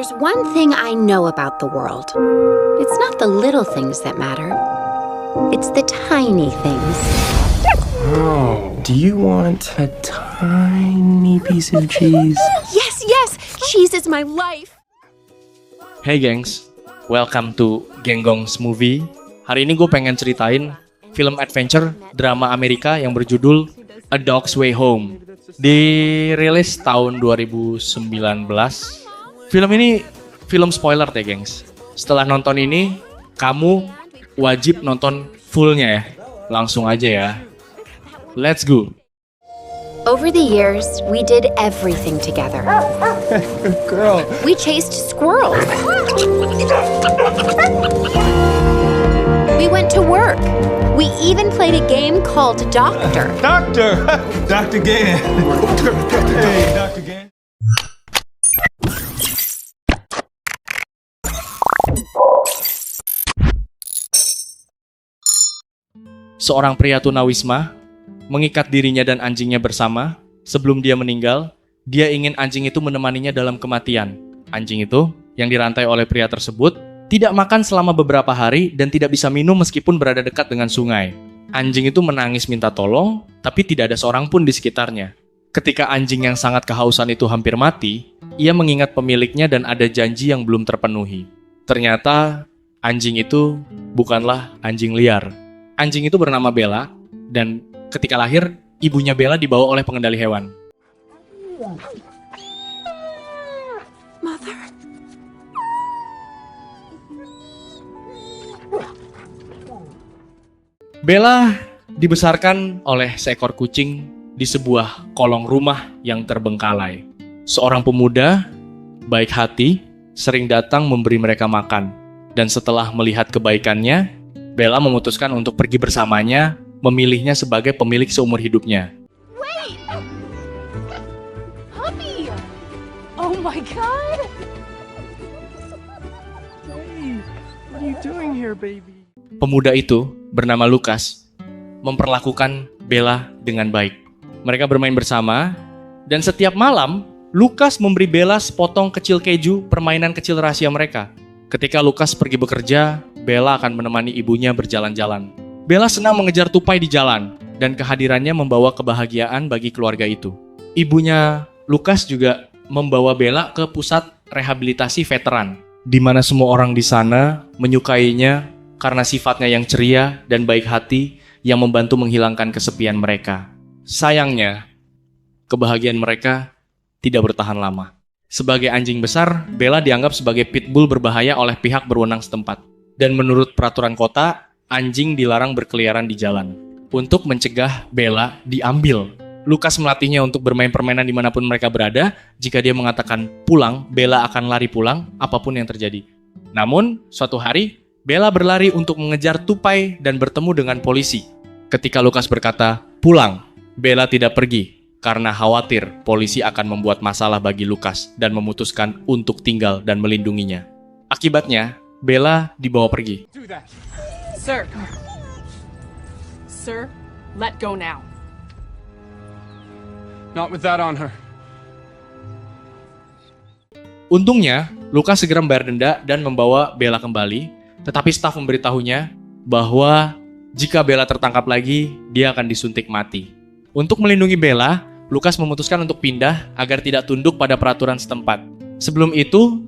there's one thing I know about the world. It's not the little things that matter. It's the tiny things. Oh, do you want a tiny piece of cheese? Yes, cheese is my life. Hey gengs, welcome to Genggongs Movie. Hari ini gue pengen ceritain film adventure drama Amerika yang berjudul A Dog's Way Home. Dirilis tahun 2019. Film ini film spoiler ya gengs. Setelah nonton ini, kamu wajib nonton fullnya ya. Langsung aja ya. Let's go. Over the years, we did everything together. Good girl. We chased squirrels. We went to work. We even played a game called Doctor. Doctor! Dr. Gann. Hey, Dr. Gann. Seorang pria tunawisma mengikat dirinya dan anjingnya bersama. Sebelum dia meninggal, dia ingin anjing itu menemaninya dalam kematian. Anjing itu, yang dirantai oleh pria tersebut, tidak makan selama beberapa hari dan tidak bisa minum meskipun berada dekat dengan sungai. Anjing itu menangis minta tolong, tapi tidak ada seorang pun di sekitarnya. Ketika anjing yang sangat kehausan itu hampir mati, ia mengingat pemiliknya dan ada janji yang belum terpenuhi. Ternyata, anjing itu bukanlah anjing liar. Anjing itu bernama Bella, dan ketika lahir, ibunya Bella dibawa oleh pengendali hewan. Mother. Bella dibesarkan oleh seekor kucing di sebuah kolong rumah yang terbengkalai. Seorang pemuda, baik hati, sering datang memberi mereka makan. Dan setelah melihat kebaikannya, Bella memutuskan untuk pergi bersamanya, memilihnya sebagai pemilik seumur hidupnya. Wait! Puppy! Oh my god! Hey, what are you doing here, baby? Pemuda itu, bernama Lucas, memperlakukan Bella dengan baik. Mereka bermain bersama, dan setiap malam, Lucas memberi Bella sepotong kecil keju permainan kecil rahasia mereka. Ketika Lucas pergi bekerja, Bella akan menemani ibunya berjalan-jalan. Bella senang mengejar tupai di jalan, dan kehadirannya membawa kebahagiaan bagi keluarga itu. Ibunya Lucas juga membawa Bella ke pusat rehabilitasi veteran, di mana semua orang di sana menyukainya karena sifatnya yang ceria dan baik hati yang membantu menghilangkan kesepian mereka. Sayangnya, kebahagiaan mereka tidak bertahan lama. Sebagai anjing besar, Bella dianggap sebagai pitbull berbahaya oleh pihak berwenang setempat. Dan menurut peraturan kota, anjing dilarang berkeliaran di jalan. Untuk mencegah Bella diambil, Lucas melatihnya untuk bermain permainan dimanapun mereka berada. Jika dia mengatakan pulang, Bella akan lari pulang, apapun yang terjadi. Namun, suatu hari, Bella berlari untuk mengejar tupai dan bertemu dengan polisi. Ketika Lucas berkata, pulang, Bella tidak pergi karena khawatir polisi akan membuat masalah bagi Lucas dan memutuskan untuk tinggal dan melindunginya. Akibatnya, Bella dibawa pergi. Do that. Sir. Sir, let go now. Not with that on her. Untungnya, Lucas segera membayar denda dan membawa Bella kembali, tetapi staf memberitahunya bahwa jika Bella tertangkap lagi, dia akan disuntik mati. Untuk melindungi Bella, Lucas memutuskan untuk pindah agar tidak tunduk pada peraturan setempat. Sebelum itu,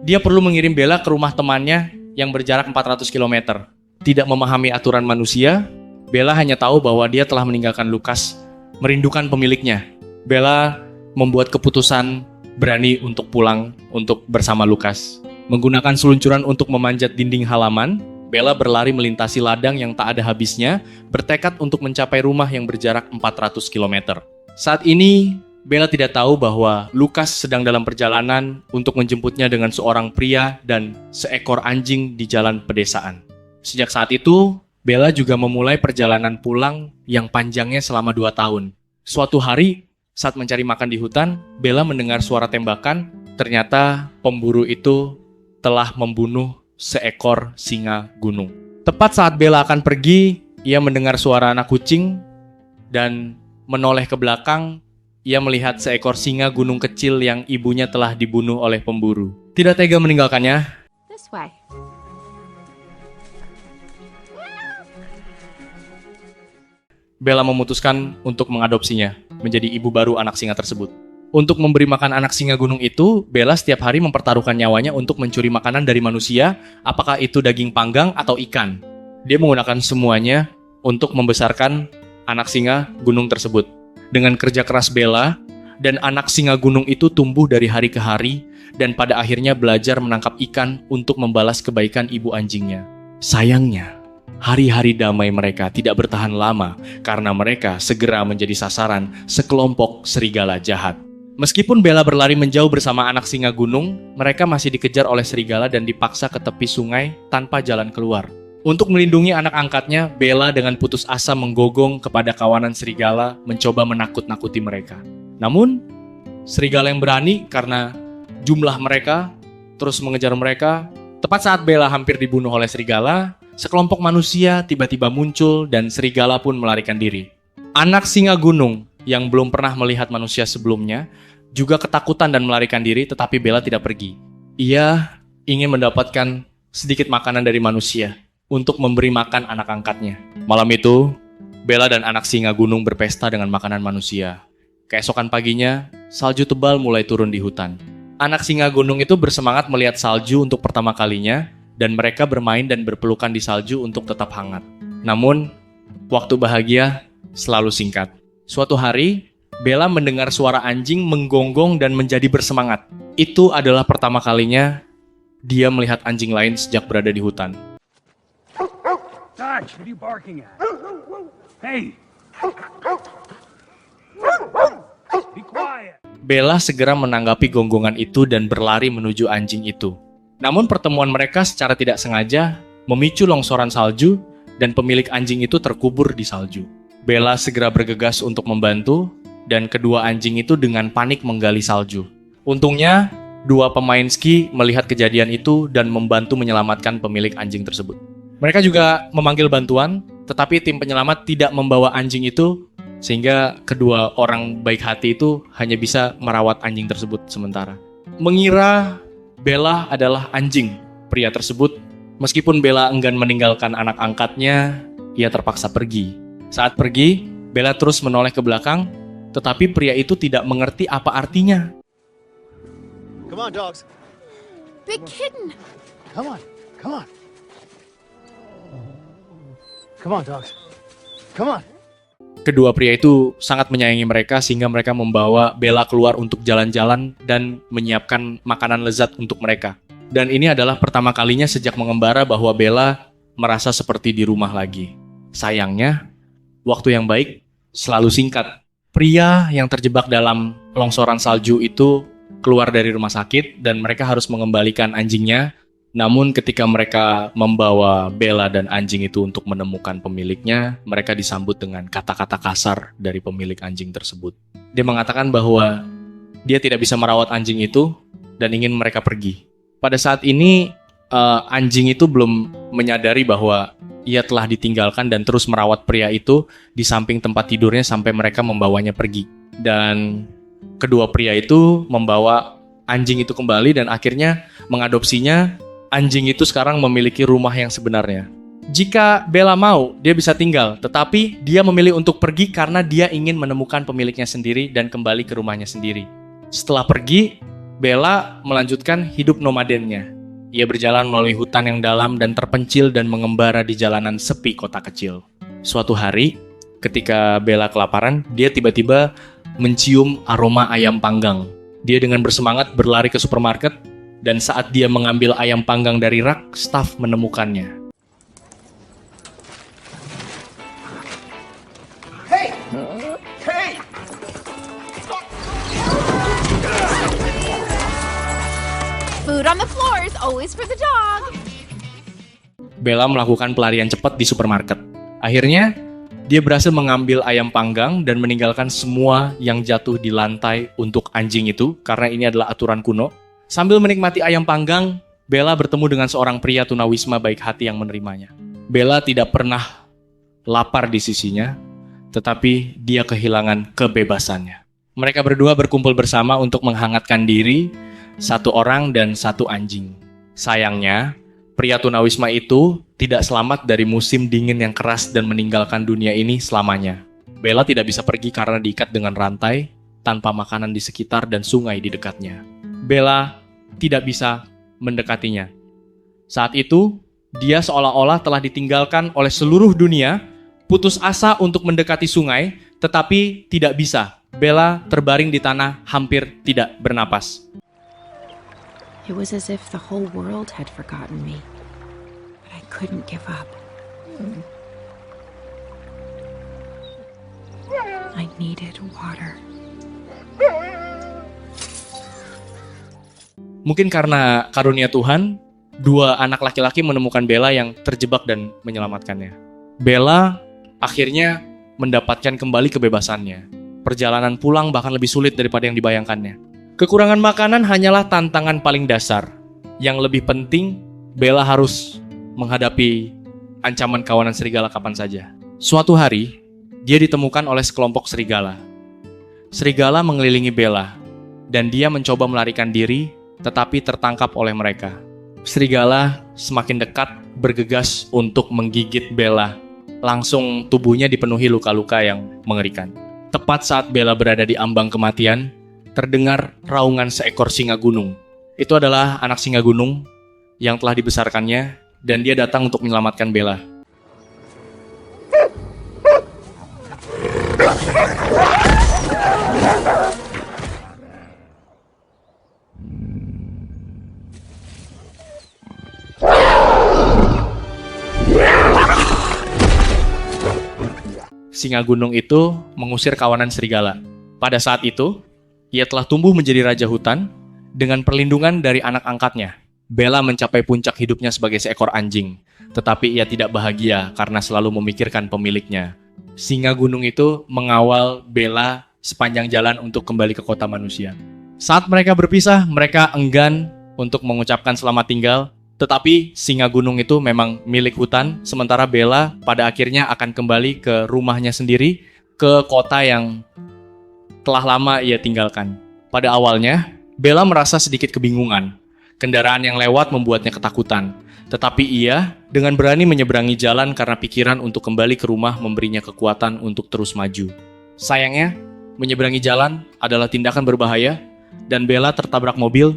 dia perlu mengirim Bella ke rumah temannya yang berjarak 400 km. Tidak memahami aturan manusia, Bella hanya tahu bahwa dia telah meninggalkan Lucas, merindukan pemiliknya. Bella membuat keputusan berani untuk pulang untuk bersama Lucas. Menggunakan seluncuran untuk memanjat dinding halaman, Bella berlari melintasi ladang yang tak ada habisnya, bertekad untuk mencapai rumah yang berjarak 400 km. Saat ini, Bella tidak tahu bahwa Lucas sedang dalam perjalanan untuk menjemputnya dengan seorang pria dan seekor anjing di jalan pedesaan. Sejak saat itu, Bella juga memulai perjalanan pulang yang panjangnya selama 2 tahun. Suatu hari, saat mencari makan di hutan, Bella mendengar suara tembakan. Ternyata pemburu itu telah membunuh seekor singa gunung. Tepat saat Bella akan pergi, ia mendengar suara anak kucing dan menoleh ke belakang. Ia melihat seekor singa gunung kecil yang ibunya telah dibunuh oleh pemburu. tidak tega meninggalkannya, This way. Bella memutuskan untuk mengadopsinya menjadi ibu baru anak singa tersebut. Untuk memberi makan anak singa gunung itu, Bella setiap hari mempertaruhkan nyawanya untuk mencuri makanan dari manusia, apakah itu daging panggang atau ikan. Dia menggunakan semuanya untuk membesarkan anak singa gunung tersebut. Dengan kerja keras Bella, dan anak singa gunung itu tumbuh dari hari ke hari, dan pada akhirnya belajar menangkap ikan untuk membalas kebaikan ibu anjingnya. Sayangnya, hari-hari damai mereka tidak bertahan lama karena mereka segera menjadi sasaran sekelompok serigala jahat. Meskipun Bella berlari menjauh bersama anak singa gunung, mereka masih dikejar oleh serigala dan dipaksa ke tepi sungai tanpa jalan keluar. Untuk melindungi anak angkatnya, Bella dengan putus asa menggonggong kepada kawanan serigala mencoba menakut-nakuti mereka. Namun, serigala yang berani karena jumlah mereka terus mengejar mereka. Tepat saat Bella hampir dibunuh oleh serigala, sekelompok manusia tiba-tiba muncul dan serigala pun melarikan diri. Anak singa gunung yang belum pernah melihat manusia sebelumnya juga ketakutan dan melarikan diri, tetapi Bella tidak pergi. Ia ingin mendapatkan sedikit makanan dari manusia untuk memberi makan anak angkatnya. Malam itu, Bella dan anak singa gunung berpesta dengan makanan manusia. Keesokan paginya, salju tebal mulai turun di hutan. Anak singa gunung itu bersemangat melihat salju untuk pertama kalinya, dan mereka bermain dan berpelukan di salju untuk tetap hangat. Namun, waktu bahagia selalu singkat. Suatu hari, Bella mendengar suara anjing menggonggong dan menjadi bersemangat. Itu adalah pertama kalinya dia melihat anjing lain sejak berada di hutan. Dodge, what are you barking at? Hey! Be quiet! Bella segera menanggapi gonggongan itu dan berlari menuju anjing itu. Namun pertemuan mereka secara tidak sengaja memicu longsoran salju dan pemilik anjing itu terkubur di salju. Bella segera bergegas untuk membantu dan kedua anjing itu dengan panik menggali salju. Untungnya, dua pemain ski melihat kejadian itu dan membantu menyelamatkan pemilik anjing tersebut. Mereka juga memanggil bantuan, tetapi tim penyelamat tidak membawa anjing itu, sehingga kedua orang baik hati itu hanya bisa merawat anjing tersebut sementara. Mengira Bella adalah anjing pria tersebut, meskipun Bella enggan meninggalkan anak angkatnya, ia terpaksa pergi. Saat pergi, Bella terus menoleh ke belakang, tetapi pria itu tidak mengerti apa artinya. Come on, dogs. Big kitten. Come on. Come on. Come on, dogs. Come on. Kedua pria itu sangat menyayangi mereka sehingga mereka membawa Bella keluar untuk jalan-jalan dan menyiapkan makanan lezat untuk mereka. Dan ini adalah pertama kalinya sejak mengembara bahwa Bella merasa seperti di rumah lagi. Sayangnya, waktu yang baik selalu singkat. Pria yang terjebak dalam longsoran salju itu keluar dari rumah sakit dan mereka harus mengembalikan anjingnya. Namun ketika mereka membawa Bella dan anjing itu untuk menemukan pemiliknya, mereka disambut dengan kata-kata kasar dari pemilik anjing tersebut. Dia mengatakan bahwa dia tidak bisa merawat anjing itu dan ingin mereka pergi. Pada saat ini, anjing itu belum menyadari bahwa ia telah ditinggalkan dan terus merawat pria itu di samping tempat tidurnya sampai mereka membawanya pergi. Dan kedua pria itu membawa anjing itu kembali dan akhirnya mengadopsinya. Anjing itu sekarang memiliki rumah yang sebenarnya. Jika Bella mau, dia bisa tinggal, tetapi dia memilih untuk pergi karena dia ingin menemukan pemiliknya sendiri dan kembali ke rumahnya sendiri. Setelah pergi, Bella melanjutkan hidup nomadennya. Ia berjalan melalui hutan yang dalam dan terpencil dan mengembara di jalanan sepi kota kecil. Suatu hari, ketika Bella kelaparan, dia tiba-tiba mencium aroma ayam panggang. Dia dengan bersemangat berlari ke supermarket, dan saat dia mengambil ayam panggang dari rak, staf menemukannya. Hey! Hey! Food on the floor is always for the dog. Bella melakukan pelarian cepat di supermarket. Akhirnya, dia berhasil mengambil ayam panggang dan meninggalkan semua yang jatuh di lantai untuk anjing itu, karena ini adalah aturan kuno. Sambil menikmati ayam panggang, Bella bertemu dengan seorang pria tunawisma baik hati yang menerimanya. Bella tidak pernah lapar di sisinya, tetapi dia kehilangan kebebasannya. Mereka berdua berkumpul bersama untuk menghangatkan diri, 1 orang dan 1 anjing. Sayangnya, pria tunawisma itu tidak selamat dari musim dingin yang keras dan meninggalkan dunia ini selamanya. Bella tidak bisa pergi karena diikat dengan rantai, tanpa makanan di sekitar dan sungai di dekatnya. Bella tidak bisa mendekatinya. Saat itu, dia seolah-olah telah ditinggalkan oleh seluruh dunia, putus asa untuk mendekati sungai, tetapi tidak bisa. Bella terbaring di tanah hampir tidak bernapas. It was as if the whole world had forgotten me. But I couldn't give up. I needed water. Mungkin karena karunia Tuhan, 2 anak laki-laki menemukan Bella yang terjebak dan menyelamatkannya. Bella akhirnya mendapatkan kembali kebebasannya. Perjalanan pulang bahkan lebih sulit daripada yang dibayangkannya. Kekurangan makanan hanyalah tantangan paling dasar. Yang lebih penting, Bella harus menghadapi ancaman kawanan serigala kapan saja. Suatu hari, dia ditemukan oleh sekelompok serigala. Serigala mengelilingi Bella, dan dia mencoba melarikan diri, tetapi tertangkap oleh mereka. Serigala semakin dekat, bergegas untuk menggigit Bella. Langsung tubuhnya dipenuhi luka-luka yang mengerikan. Tepat saat Bella berada di ambang kematian, terdengar raungan seekor singa gunung. Itu adalah anak singa gunung yang telah dibesarkannya, dan dia datang untuk menyelamatkan Bella. Singa gunung itu mengusir kawanan serigala. Pada saat itu, ia telah tumbuh menjadi raja hutan dengan perlindungan dari anak angkatnya. Bella mencapai puncak hidupnya sebagai seekor anjing, tetapi ia tidak bahagia karena selalu memikirkan pemiliknya. Singa gunung itu mengawal Bella sepanjang jalan untuk kembali ke kota manusia. Saat mereka berpisah, mereka enggan untuk mengucapkan selamat tinggal, tetapi singa gunung itu memang milik hutan, sementara Bella pada akhirnya akan kembali ke rumahnya sendiri, ke kota yang telah lama ia tinggalkan. Pada awalnya, Bella merasa sedikit kebingungan. Kendaraan yang lewat membuatnya ketakutan. Tetapi ia dengan berani menyeberangi jalan karena pikiran untuk kembali ke rumah memberinya kekuatan untuk terus maju. Sayangnya, menyeberangi jalan adalah tindakan berbahaya, dan Bella tertabrak mobil.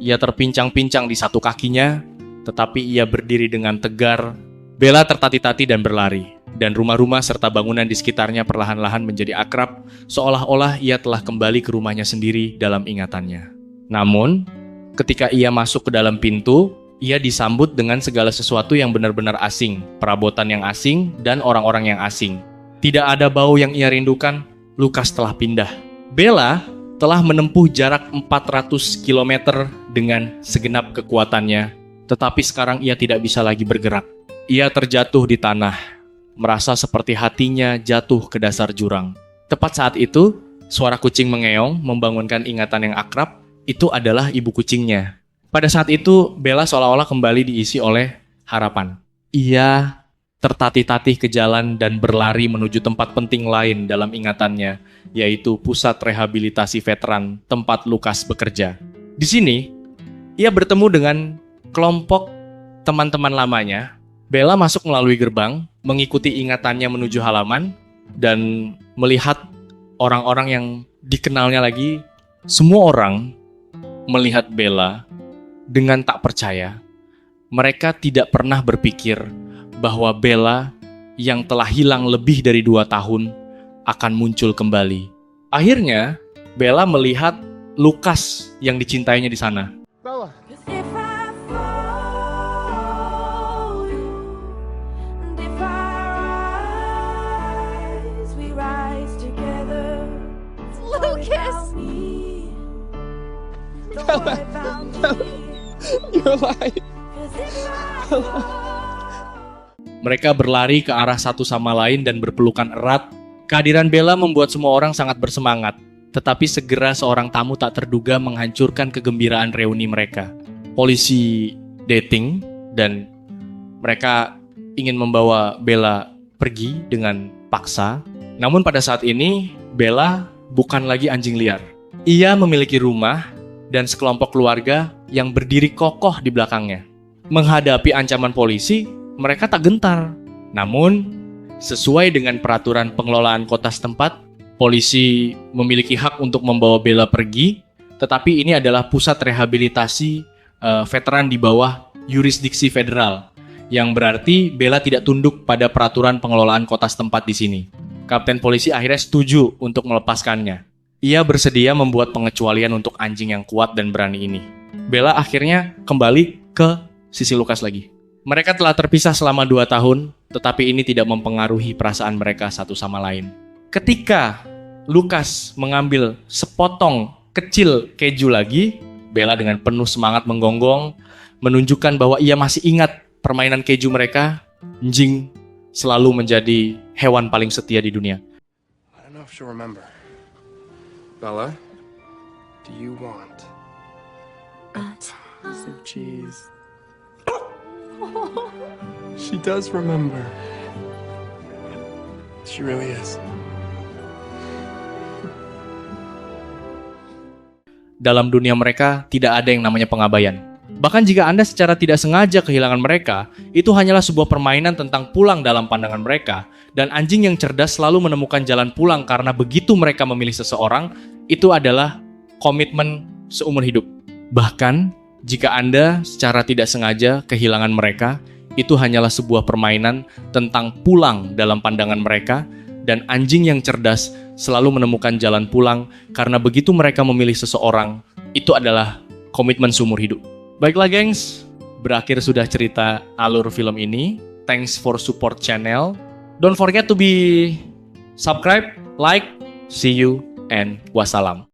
Ia terpincang-pincang di satu kakinya, tetapi ia berdiri dengan tegar. Bella tertati-tati dan berlari, dan rumah-rumah serta bangunan di sekitarnya perlahan-lahan menjadi akrab, seolah-olah ia telah kembali ke rumahnya sendiri dalam ingatannya. Namun, ketika ia masuk ke dalam pintu, ia disambut dengan segala sesuatu yang benar-benar asing, perabotan yang asing, dan orang-orang yang asing. Tidak ada bau yang ia rindukan, Lukas telah pindah. Bella telah menempuh jarak 400 km dengan segenap kekuatannya, tetapi sekarang ia tidak bisa lagi bergerak. Ia terjatuh di tanah, merasa seperti hatinya jatuh ke dasar jurang. Tepat saat itu, suara kucing mengeong membangunkan ingatan yang akrab. Itu adalah ibu kucingnya. Pada saat itu, Bella seolah-olah kembali diisi oleh harapan. Ia tertatih-tatih ke jalan dan berlari menuju tempat penting lain dalam ingatannya, yaitu pusat rehabilitasi veteran tempat Lukas bekerja. Di sini, ia bertemu dengan kelompok teman-teman lamanya. Bella masuk melalui gerbang, mengikuti ingatannya menuju halaman, dan melihat orang-orang yang dikenalnya lagi. Semua orang melihat Bella dengan tak percaya. Mereka tidak pernah berpikir bahwa Bella yang telah hilang lebih dari 2 tahun akan muncul kembali. Akhirnya, Bella melihat Lukas yang dicintainya di sana. Bella. Lucas! You're alive. Mereka berlari ke arah satu sama lain dan berpelukan erat. Kehadiran Bella membuat semua orang sangat bersemangat. Tetapi segera seorang tamu tak terduga menghancurkan kegembiraan reuni mereka. Polisi dating dan mereka ingin membawa Bella pergi dengan paksa. Namun pada saat ini Bella bukan lagi anjing liar. Ia memiliki rumah dan sekelompok keluarga yang berdiri kokoh di belakangnya. Menghadapi ancaman polisi, mereka tak gentar. Namun, sesuai dengan peraturan pengelolaan kota setempat, polisi memiliki hak untuk membawa Bella pergi, tetapi ini adalah pusat rehabilitasi veteran di bawah yurisdiksi federal, yang berarti Bella tidak tunduk pada peraturan pengelolaan kota setempat di sini. Kapten polisi akhirnya setuju untuk melepaskannya. Ia bersedia membuat pengecualian untuk anjing yang kuat dan berani ini. Bella akhirnya kembali ke sisi Lukas lagi. Mereka telah terpisah selama 2 tahun, tetapi ini tidak mempengaruhi perasaan mereka satu sama lain. Ketika Lukas mengambil sepotong kecil keju lagi, Bella dengan penuh semangat menggonggong, menunjukkan bahwa ia masih ingat permainan keju mereka. Anjing selalu menjadi hewan paling setia di dunia. I don't know if she'll remember. Bella, do you want a piece of cheese? She does remember. She really is. Dalam dunia mereka tidak ada yang namanya pengabaian. Bahkan jika Anda secara tidak sengaja kehilangan mereka, itu hanyalah sebuah permainan tentang pulang dalam pandangan mereka. Dan anjing yang cerdas selalu menemukan jalan pulang karena begitu mereka memilih seseorang, itu adalah komitmen seumur hidup. Bahkan jika Anda secara tidak sengaja kehilangan mereka, itu hanyalah sebuah permainan tentang pulang dalam pandangan mereka. Dan anjing yang cerdas selalu menemukan jalan pulang karena begitu mereka memilih seseorang, itu adalah komitmen seumur hidup. Baiklah gengs, berakhir sudah cerita alur film ini. Thanks for support channel. Don't forget to be subscribe, like, see you, and wassalam.